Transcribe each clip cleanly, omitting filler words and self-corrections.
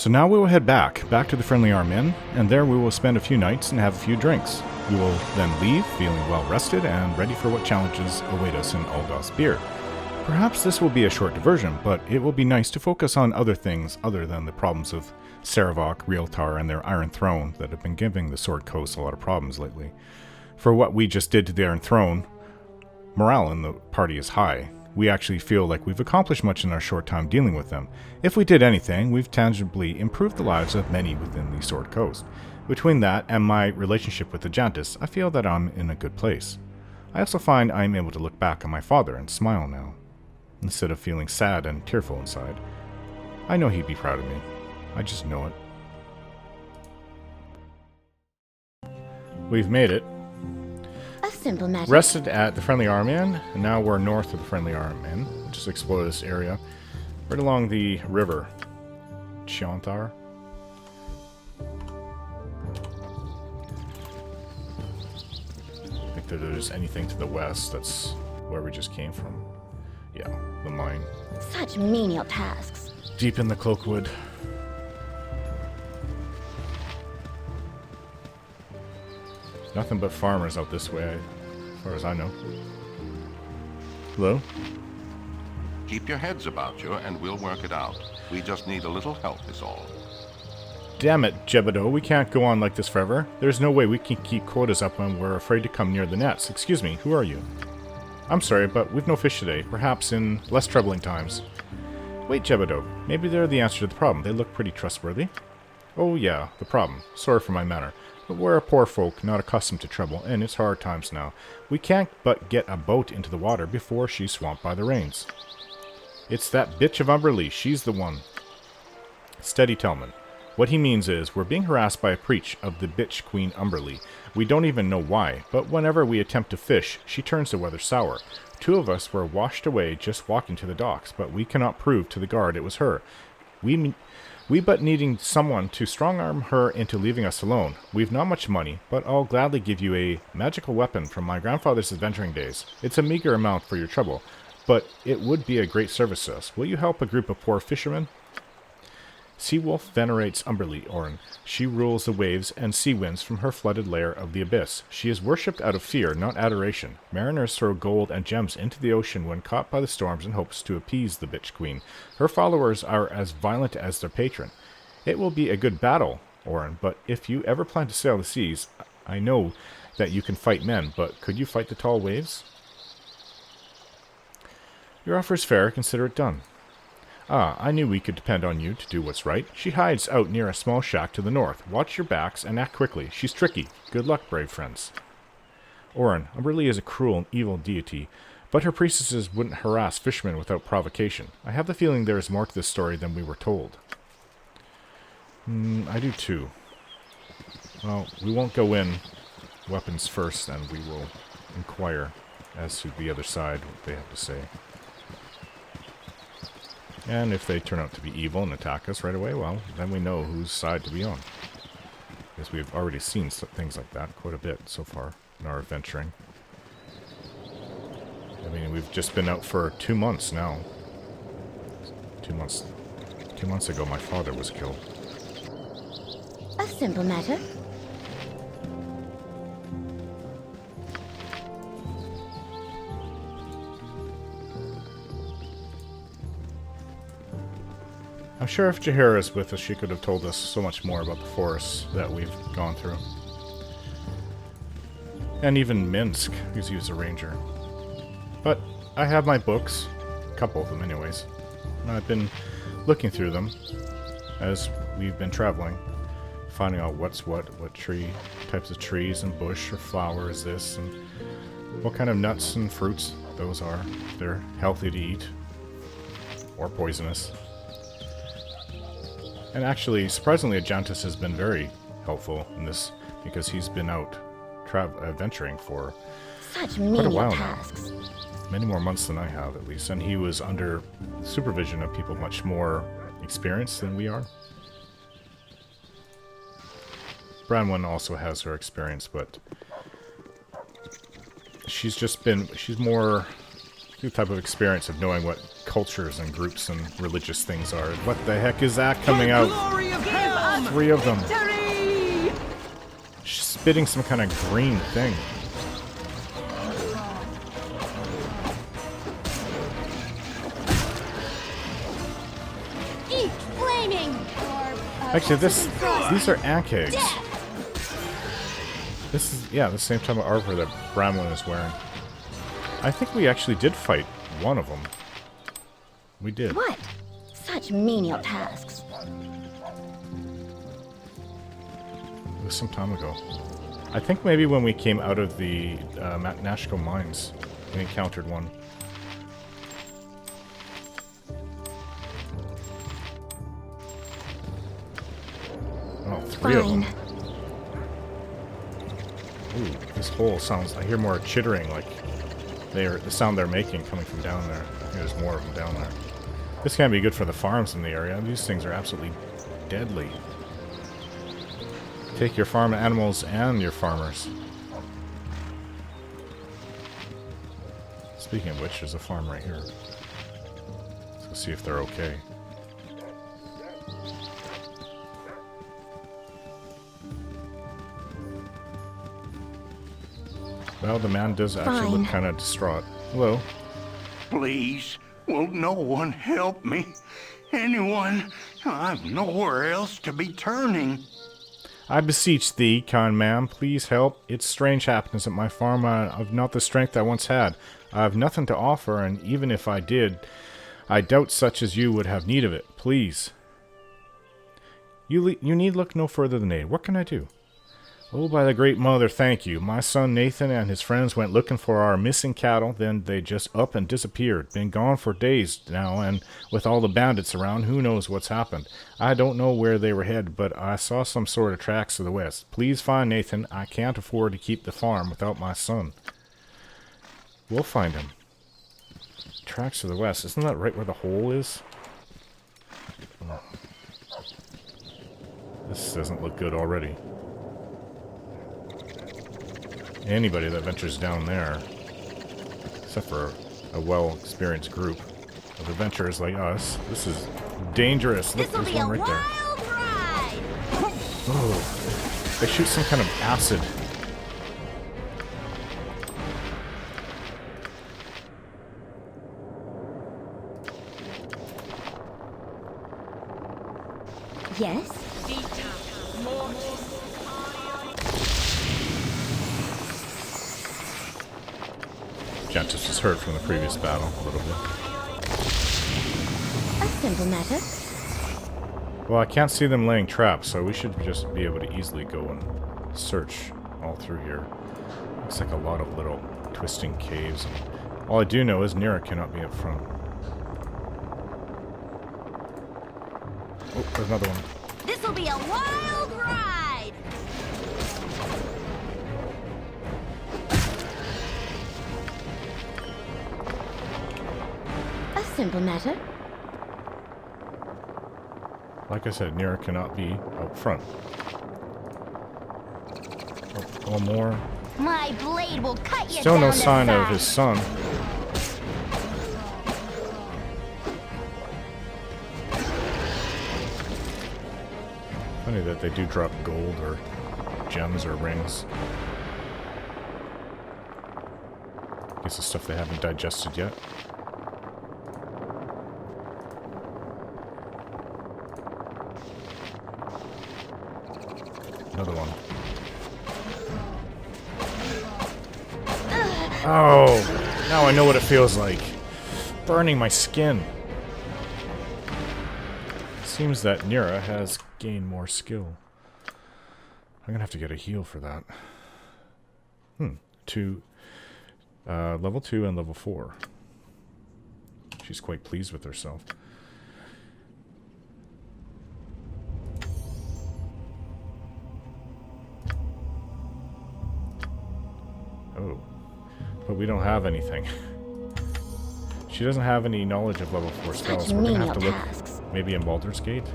So now we will head back to the Friendly Arm Inn, and there we will spend a few nights and have a few drinks. We will then leave, feeling well rested and ready for what challenges await us in Algoth's beer. Perhaps this will be a short diversion, but it will be nice to focus on other things other than the problems of Saravok, Realtar, and their Iron Throne that have been giving the Sword Coast a lot of problems lately. For what we just did to the Iron Throne, morale in the party is high. We actually feel like we've accomplished much in our short time dealing with them. If we did anything, we've tangibly improved the lives of many within the Sword Coast. Between that and my relationship with Ajantis, I feel that I'm in a good place. I also find I am able to look back on my father and smile now, instead of feeling sad and tearful inside. I know he'd be proud of me. I just know it. We've made it. A simple matter. Rested at the Friendly Arm Inn, and now we're north of the Friendly Arm Inn. Just explore this area. Right along the river. Chantar. I think that there's anything to the west. That's where we just came from. Yeah, the mine. Such menial tasks. Deep in the Cloakwood. Nothing but farmers out this way, as far as I know. Hello? Keep your heads about you and we'll work it out. We just need a little help is all. Damn it, Jebedo, we can't go on like this forever. There's no way we can keep quotas up when we're afraid to come near the nets. Excuse me, who are you? I'm sorry, but we've no fish today. Perhaps in less troubling times. Wait, Jebedo, maybe they're the answer to the problem. They look pretty trustworthy. Oh yeah, the problem. Sorry for my manner. But we're a poor folk, not accustomed to trouble, and it's hard times now. We can't but get a boat into the water before she's swamped by the rains. It's that bitch of Umberlee, she's the one. Steady, Tellman. What he means is, we're being harassed by a preach of the bitch Queen Umberlee. We don't even know why, but whenever we attempt to fish, she turns the weather sour. 2 of us were washed away just walking to the docks, but we cannot prove to the guard it was her. We but needing someone to strong-arm her into leaving us alone. We've not much money, but I'll gladly give you a magical weapon from my grandfather's adventuring days. It's a meager amount for your trouble, but it would be a great service to us. Will you help a group of poor fishermen? Seawolf venerates Umberlee, Orin. She rules the waves and sea winds from her flooded lair of the abyss. She is worshipped out of fear, not adoration. Mariners throw gold and gems into the ocean when caught by the storms in hopes to appease the bitch queen. Her followers are as violent as their patron. It will be a good battle, Orin, but if you ever plan to sail the seas, I know that you can fight men, but could you fight the tall waves? Your offer is fair. Consider it done. Ah, I knew we could depend on you to do what's right. She hides out near a small shack to the north. Watch your backs and act quickly. She's tricky. Good luck, brave friends. Orin, Umberlee is a cruel and evil deity, but her priestesses wouldn't harass fishermen without provocation. I have the feeling there is more to this story than we were told. I do too. Well, we won't go in weapons first, and we will inquire as to the other side, what they have to say. And if they turn out to be evil and attack us right away, well, then we know whose side to be on. Because we've already seen things like that quite a bit so far in our adventuring. I mean, we've just been out for 2 months now. 2 months. 2 months ago, my father was killed. A simple matter. I'm sure if Jahira is with us, she could have told us so much more about the forests that we've gone through. And even Minsk, because he was a ranger. But I have my books, a couple of them anyways, and I've been looking through them as we've been traveling, finding out what tree, types of trees and bush or flower is this, and what kind of nuts and fruits those are, if they're healthy to eat, or poisonous. And actually, surprisingly, Ajantis has been very helpful in this, because he's been out adventuring for Such quite a while tasks. now. Many more months than I have, at least. And he was under supervision of people much more experienced than we are. Branwen also has her experience, but she's more The type of experience of knowing what cultures and groups and religious things are. What the heck is that coming out? 3 of them. She's spitting some kind of green thing. Eat flaming! Actually, these are Ankhegs. This is, yeah, the same type of armor that Bramlin is wearing. I think we actually did fight one of them. We did. What? Such menial tasks. It was some time ago. I think maybe when we came out of the Nashko mines, we encountered one. Oh, 3 of them. Fine. Ooh, this hole sounds... I hear more chittering, like the sound they're making coming from down there. I think there's more of them down there. This can be good for the farms in the area. These things are absolutely deadly. Take your farm animals and your farmers. Speaking of which, there's a farm right here. Let's go see if they're okay. Well, the man does actually look kind of distraught. Hello. Please, will no one help me? Anyone? I've nowhere else to be turning. I beseech thee, kind man, please help. It's strange happiness at my farm. I've not the strength I once had. I have nothing to offer, and even if I did, I doubt such as you would have need of it. Please. You need look no further than aid. What can I do? Oh, by the Great Mother, thank you. My son Nathan and his friends went looking for our missing cattle, then they just up and disappeared. Been gone for days now, and with all the bandits around, who knows what's happened. I don't know where they were headed, but I saw some sort of tracks to the west. Please find Nathan. I can't afford to keep the farm without my son. We'll find him. Tracks to the west. Isn't that right where the hole is? Oh. This doesn't look good already. Anybody that ventures down there, except for a well-experienced group of adventurers like us, this is dangerous. Look, there's one right there. Oh, they shoot some kind of acid. Yes? Ajantis was hurt from the previous battle a little bit. A simple matter. Well, I can't see them laying traps, so we should just be able to easily go and search all through here. Looks like a lot of little twisting caves. And all I do know is Nira cannot be up front. Oh, there's another one. This'll be a wild ride! A simple matter. Like I said, Nira cannot be out front. Oh, one more. My blade will cut you Still down no to sign of size. his son. Funny that they do drop gold or gems or rings. Guess it's stuff they haven't digested yet. Another one. Oh, now I know what it feels like. Burning my skin. Seems that Nira has gained more skill. I'm gonna have to get a heal for that. Level 2 and level 4. She's quite pleased with herself. Oh, but we don't have anything. She doesn't have any knowledge of level 4 spells. We're gonna have to look maybe in Baldur's Gate.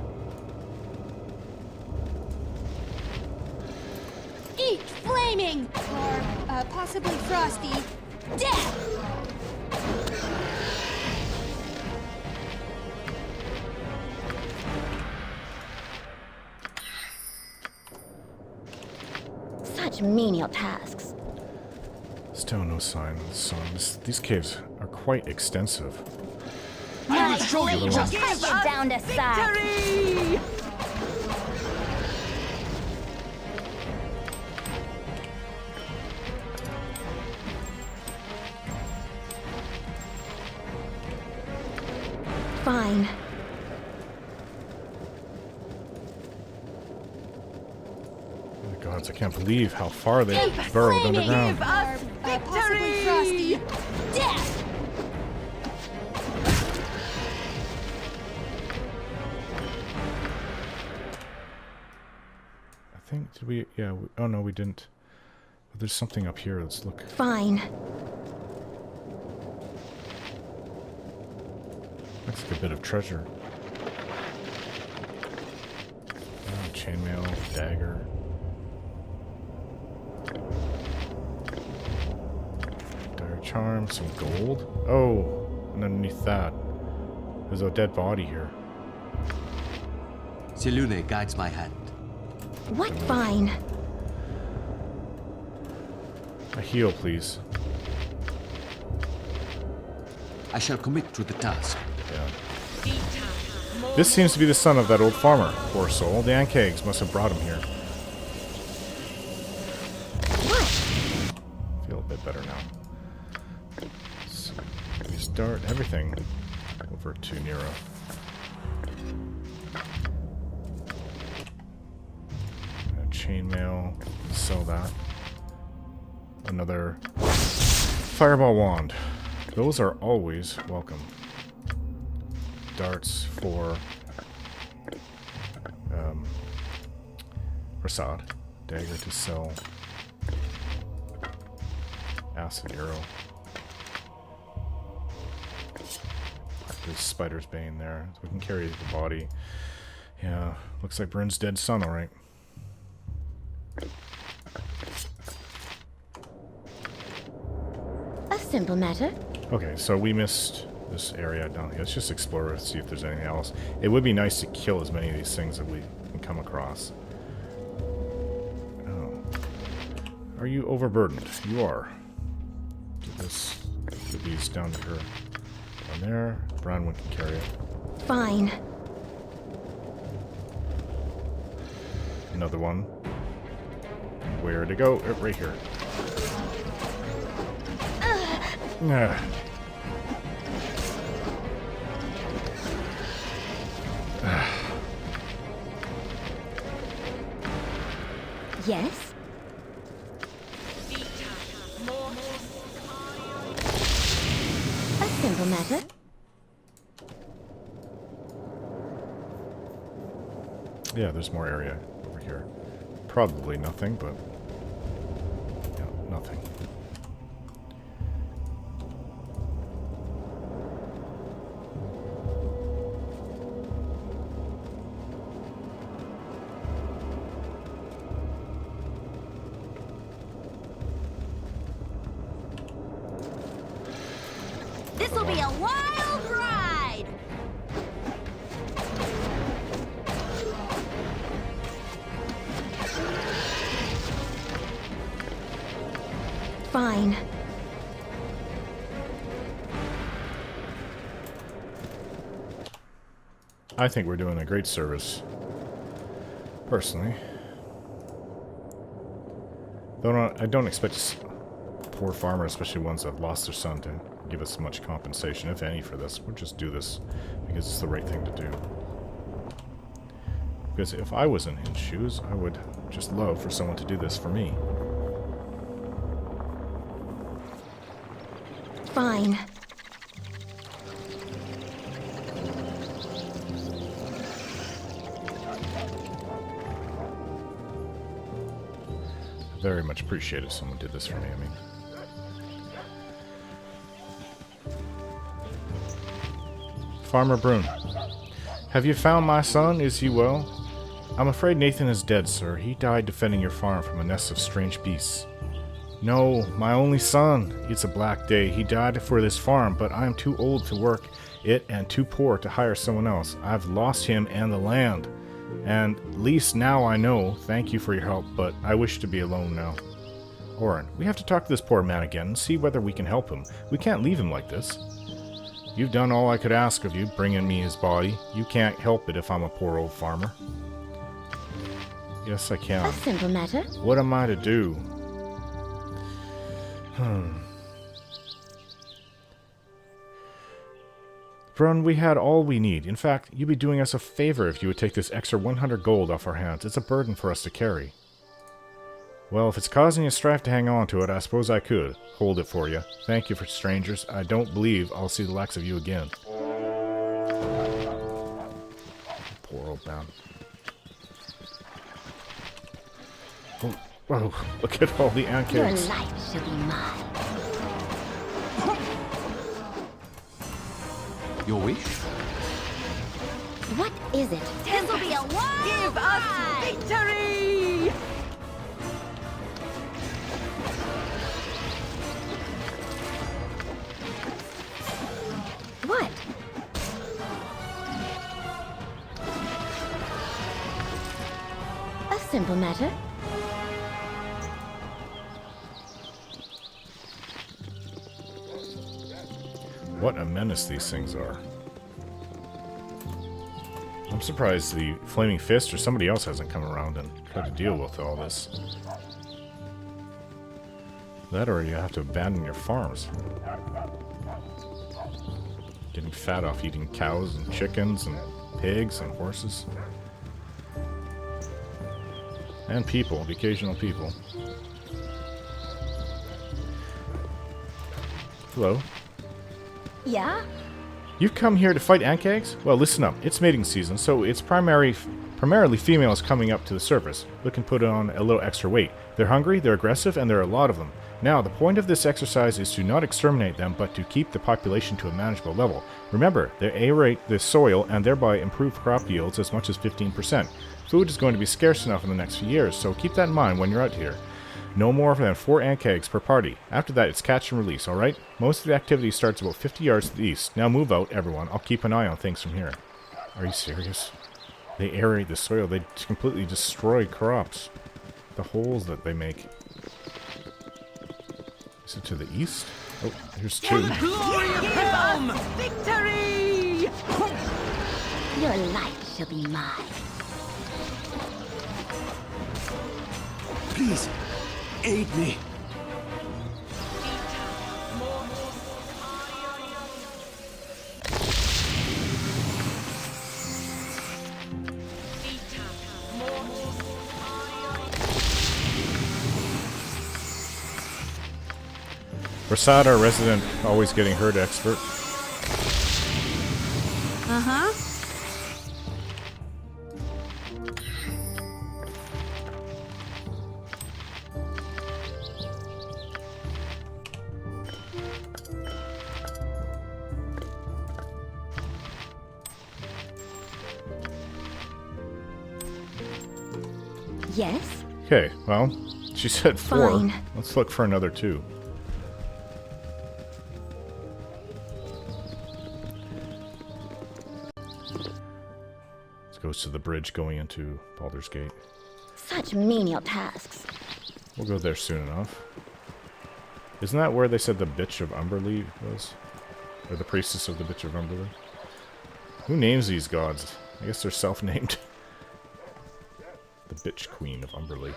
Eat flaming! Or possibly frosty. Death! Such menial tasks. Still no sign of the sun. These caves are quite extensive. My blade will cut you down to size. Fine. Oh my gods, I can't believe how far they burrowed underground. Possibly frosty. Death! I think, did we, yeah, oh no, we didn't. But there's something up here, let's look. Fine. Looks like a bit of treasure. Oh, chainmail, dagger. Dire charm, some gold. Oh, and underneath that, there's a dead body here. Selune guides my hand. What fine? A heal, please. I shall commit to the task. Yeah. This seems to be the son of that old farmer. Poor soul. The Ankhegs must have brought him here. Feel a bit better now. So we start everything over to Nero. Chainmail. Sell that. Another fireball wand. Those are always welcome. Darts for Rasad. Dagger to sell. Acid arrow. There's Spider's Bane there. So we can carry the body. Yeah, looks like Bryn's dead son, alright. A simple matter. Okay, so we missed this area down here. Let's just explore it, see if there's anything else. It would be nice to kill as many of these things that we can come across. Oh. Are you overburdened? You are. Get these down to her. Down there. Bronwyn can carry it. Fine. Another one. Where to go? Right here. Yes? A simple matter. Yeah, there's more area over here. Probably nothing, but... yeah, nothing. This'll be a wild ride! Fine. I think we're doing a great service. Personally. Though I don't expect poor farmers, especially ones that lost their son, to give us much compensation, if any, for this. We'll just do this because it's the right thing to do. Because if I was in his shoes, I would just love for someone to do this for me. Fine. Very much appreciate if someone did this for me, I mean. Farmer Brune. Have you found my son? Is he well? I'm afraid Nathan is dead, sir. He died defending your farm from a nest of strange beasts. No, my only son. It's a black day. He died for this farm, but I am too old to work it and too poor to hire someone else. I've lost him and the land. And at least now I know. Thank you for your help, but I wish to be alone now. Orin, we have to talk to this poor man again and see whether we can help him. We can't leave him like this. You've done all I could ask of you, bringing me his body. You can't help it if I'm a poor old farmer. Yes, I can. A simple matter. What am I to do? Brun, we had all we need. In fact, you'd be doing us a favor if you would take this extra 100 gold off our hands. It's a burden for us to carry. Well, if it's causing you strife to hang on to it, I suppose I could. Hold it for you. Thank you for strangers. I don't believe I'll see the likes of you again. Poor old man. Oh, whoa, look at all the Your Ankhegs. life shall be mine. Your wish? What is it? This'll be a wild Give us victory! What? A simple matter. What a menace these things are. I'm surprised the Flaming Fist or somebody else hasn't come around and tried to deal with all this. That or you have to abandon your farms. Getting fat off eating cows and chickens and pigs and horses. And people, the occasional people. Hello. Yeah? You've come here to fight Ankhegs? Well, listen up. It's mating season, so it's primarily females coming up to the surface, looking to put on a little extra weight. They're hungry, they're aggressive, and there are a lot of them. Now, the point of this exercise is to not exterminate them, but to keep the population to a manageable level. Remember, they aerate the soil and thereby improve crop yields as much as 15%. Food is going to be scarce enough in the next few years, so keep that in mind when you're out here. No more than 4 Ankhegs per party. After that, it's catch and release, alright? Most of the activity starts about 50 yards to the east. Now move out, everyone. I'll keep an eye on things from here. Are you serious? They aerate the soil. They completely destroy crops. The holes that they make. Is it to the east? Oh, here's 2. Glory of realm! Victory! Your life shall be mine. Please, aid me. Rasad, our resident, always getting hurt expert. Uh-huh. Yes? Okay, well, she said 4. Fine. Let's look for another 2. Goes to the bridge going into Baldur's Gate. Such menial tasks. We'll go there soon enough. Isn't that where they said the bitch of Umberlee was? Or the priestess of the bitch of Umberlee? Who names these gods? I guess they're self-named. The bitch queen of Umberlee.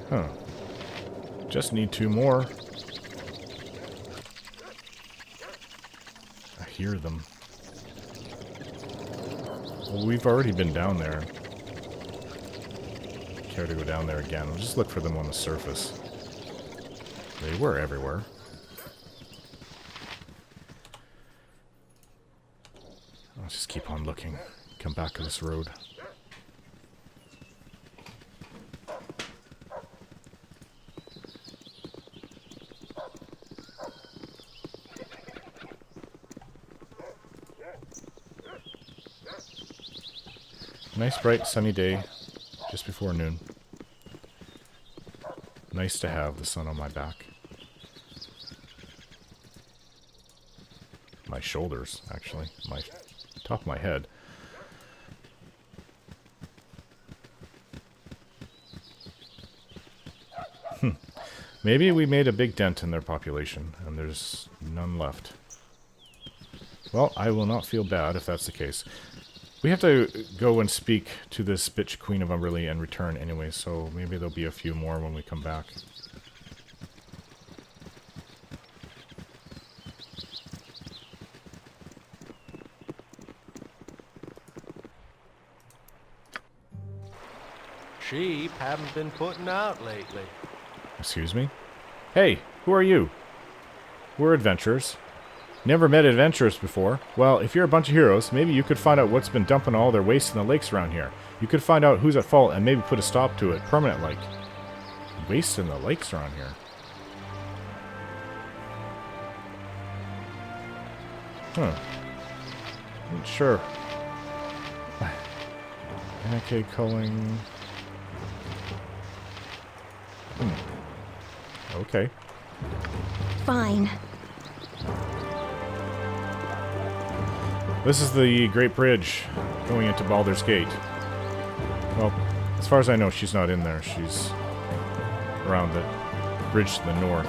Huh. Just need 2 more. I hear them. Well, we've already been down there. Care to go down there again? We'll just look for them on the surface. They were everywhere. I'll just keep on looking. Come back to this road. Nice bright sunny day just before noon. Nice to have the sun on my back. My shoulders, actually. My top of my head. Maybe we made a big dent in their population, and there's none left. Well, I will not feel bad if that's the case. We have to go and speak to this bitch Queen of Umberlee and return anyway, so maybe there'll be a few more when we come back. Sheep haven't been putting out lately. Excuse me? Hey, who are you? We're adventurers. Never met adventurers before. Well, if you're a bunch of heroes, maybe you could find out what's been dumping all their waste in the lakes around here. You could find out who's at fault and maybe put a stop to it, permanent like. Waste in the lakes around here. Huh. Sure. Ankheg culling. Okay. Fine. This is the Great Bridge going into Baldur's Gate. Well, as far as I know, she's not in there. She's around the bridge to the north.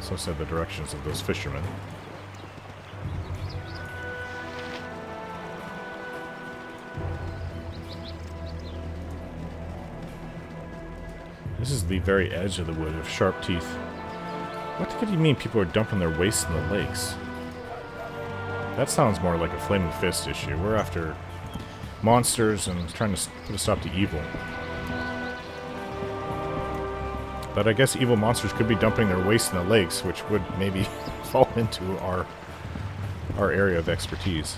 So said the directions of those fishermen. This is the very edge of the wood of sharp teeth. What do you mean people are dumping their waste in the lakes? That sounds more like a Flaming Fist issue. We're after monsters and trying to put a stop to evil. But I guess evil monsters could be dumping their waste in the lakes, which would maybe fall into our area of expertise.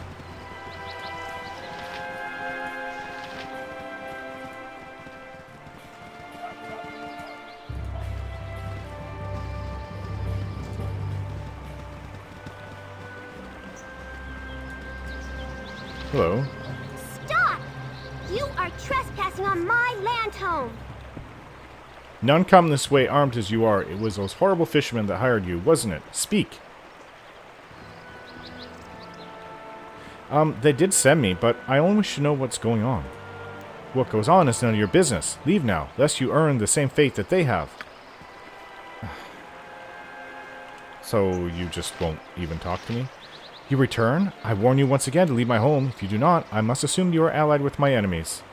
Hello. Stop! You are trespassing on my land home. None come this way armed as you are. It was those horrible fishermen that hired you, wasn't it? Speak. They did send me, but I only wish to know what's going on. What goes on is none of your business. Leave now, lest you earn the same fate that they have. So you just won't even talk to me? You return? I warn you once again to leave my home. If you do not, I must assume you are allied with my enemies.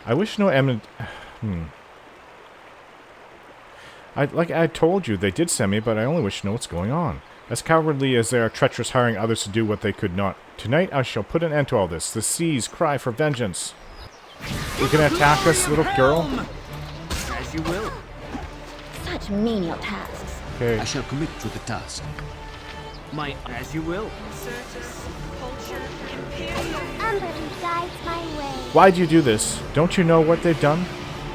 I wish no Like I told you, they did send me, but I only wish to know what's going on. As cowardly as they are treacherous hiring others to do what they could not. Tonight I shall put an end to all this. The seas cry for vengeance. You're gonna attack us, little girl? As you will. Such menial tasks. Okay. I shall commit to the task. As you will. Umberlee guides my way. Why'd you do this? Don't you know what they've done?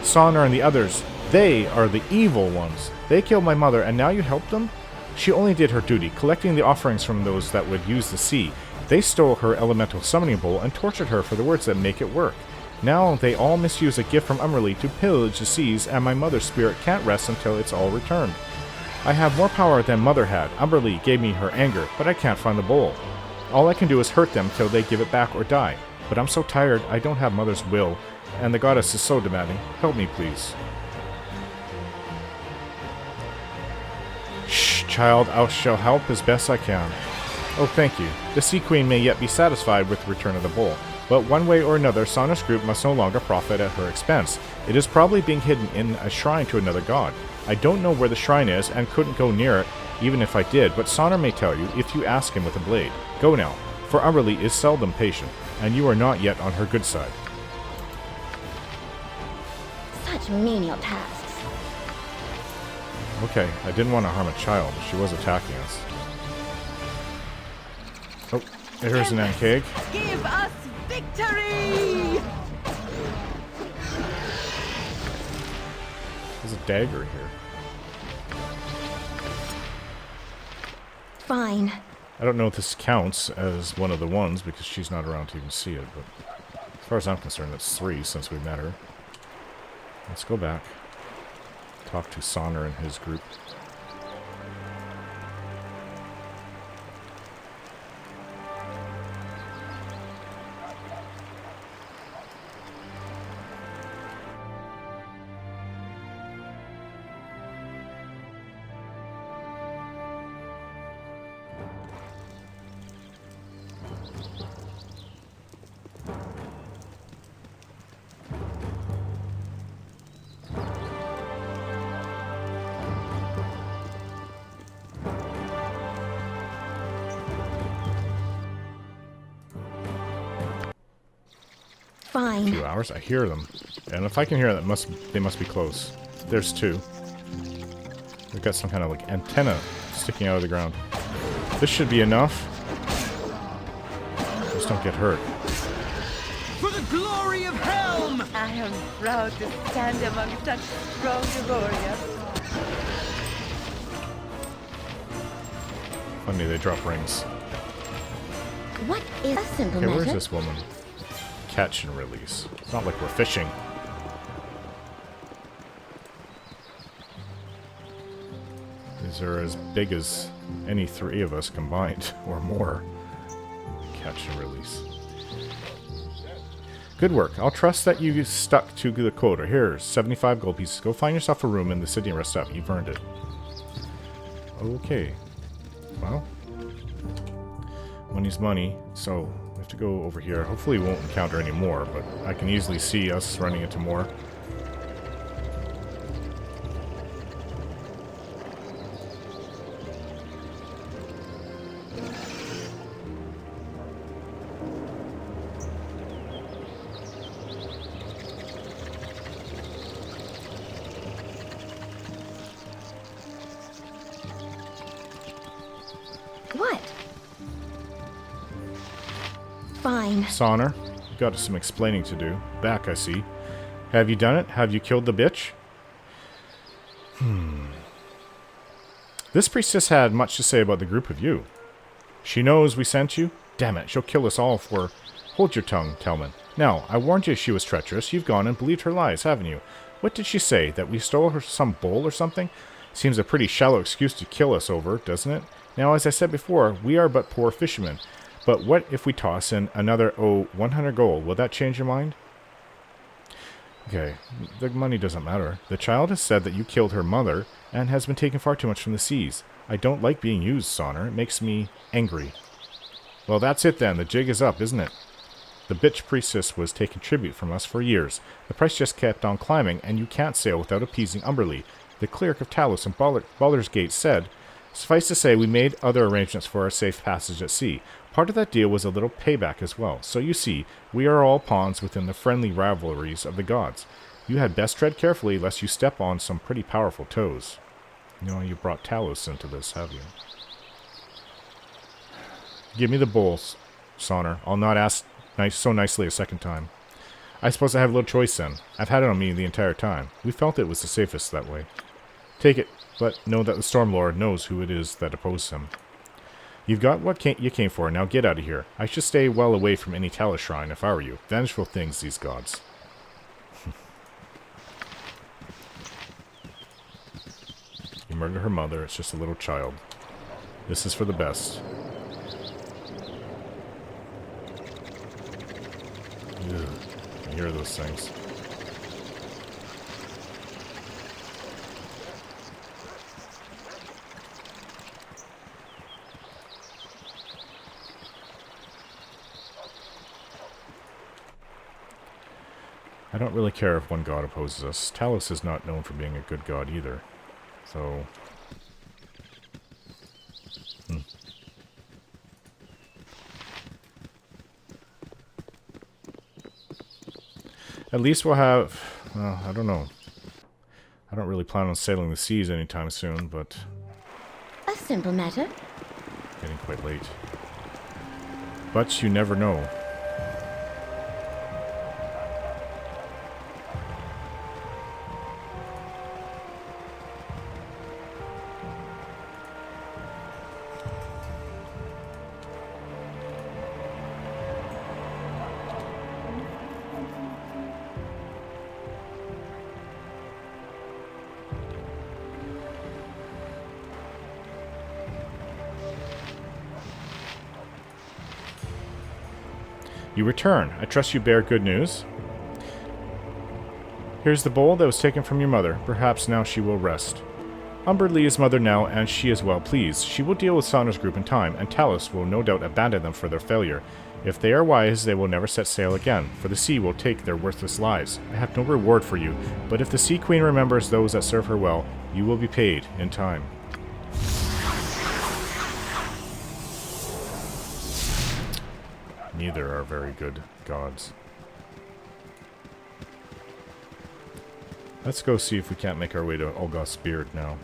Sonner and the others. They are the evil ones. They killed my mother, and now you help them? She only did her duty, collecting the offerings from those that would use the sea. They stole her elemental summoning bowl and tortured her for the words that make it work. Now they all misuse a gift from Umberlee to pillage the seas, and my mother's spirit can't rest until it's all returned. I have more power than Mother had. Umberlee gave me her anger, but I can't find the bowl. All I can do is hurt them till they give it back or die. But I'm so tired, I don't have Mother's will, and the goddess is so demanding. Help me, please. Shh, child, I shall help as best I can. Oh, thank you. The Sea Queen may yet be satisfied with the return of the bowl. But one way or another, Sonner's group must no longer profit at her expense. It is probably being hidden in a shrine to another god. I don't know where the shrine is and couldn't go near it, even if I did, but Sonner may tell you if you ask him with a blade. Go now, for Umberlee is seldom patient, and you are not yet on her good side. Such menial tasks. Okay, I didn't want to harm a child. She was attacking us. Oh, here's an Ankheg. Give us victory! There's a dagger here. Fine. I don't know if this counts as one of the ones because she's not around to even see it, but as far as I'm concerned, that's 3 since we met her. Let's go back. Talk to Sonner and his group. Fine. Few hours. I hear them, and if I can hear them, they must be close. There's 2. They've got some kind of like antenna sticking out of the ground. This should be enough. Just don't get hurt. For the glory of Helm! I am proud to stand among such strong warriors. Funny, they drop rings. What is a simple Okay, where's matter? this woman? Catch and release. It's not like we're fishing. These are as big as any 3 of us combined, or more. Catch and release. Good work. I'll trust that you stuck to the quota. Here's 75 gold pieces. Go find yourself a room in the city and rest up. You've earned it. Okay. Well. Money's money, so we have to go over here. Hopefully we won't encounter any more, but I can easily see us running into more. What? Fine. Sonner, you've got some explaining to do. Back, I see. Have you done it? Have you killed the bitch? This priestess had much to say about the group of you. She knows we sent you? Damn it, she'll kill us all for... Hold your tongue, Telman. Now, I warned you she was treacherous. You've gone and believed her lies, haven't you? What did she say? That we stole her some bowl or something? Seems a pretty shallow excuse to kill us over, doesn't it? Now, as I said before, we are but poor fishermen. But what if we toss in another, 100 gold? Will that change your mind? Okay, the money doesn't matter. The child has said that you killed her mother and has been taken far too much from the seas. I don't like being used, Sonner. It makes me angry. Well, that's it then. The jig is up, isn't it? The bitch priestess was taking tribute from us for years. The price just kept on climbing, and you can't sail without appeasing Umberlee. The cleric of Talos and Baldur's Gate said, suffice to say, we made other arrangements for our safe passage at sea. Part of that deal was a little payback as well. So you see, we are all pawns within the friendly rivalries of the gods. You had best tread carefully, lest you step on some pretty powerful toes. You know, you brought Talos into this, have you? Give me the bowls, Sonner. I'll not ask so nicely a second time. I suppose I have a little choice then. I've had it on me the entire time. We felt it was the safest that way. Take it, but know that the Stormlord knows who it is that opposes him. You've got what you came for, now get out of here. I should stay well away from any Talos shrine if I were you. Vengeful things, these gods. You murdered her mother, it's just a little child. This is for the best. Ugh, I hear those things. I don't really care if one god opposes us. Talos is not known for being a good god either. So... At least we'll have... Well, I don't know. I don't really plan on sailing the seas anytime soon, but... A simple matter. Getting quite late. But you never know. You return. I trust you bear good news. Here's the bowl that was taken from your mother. Perhaps now she will rest. Umberlee is mother now, and she is well pleased. She will deal with Sauna's group in time, and Talus will no doubt abandon them for their failure. If they are wise, they will never set sail again, for the sea will take their worthless lives. I have no reward for you, but if the Sea Queen remembers those that serve her well, you will be paid in time. Neither are very good gods. Let's go see if we can't make our way to Olgoth's beard now.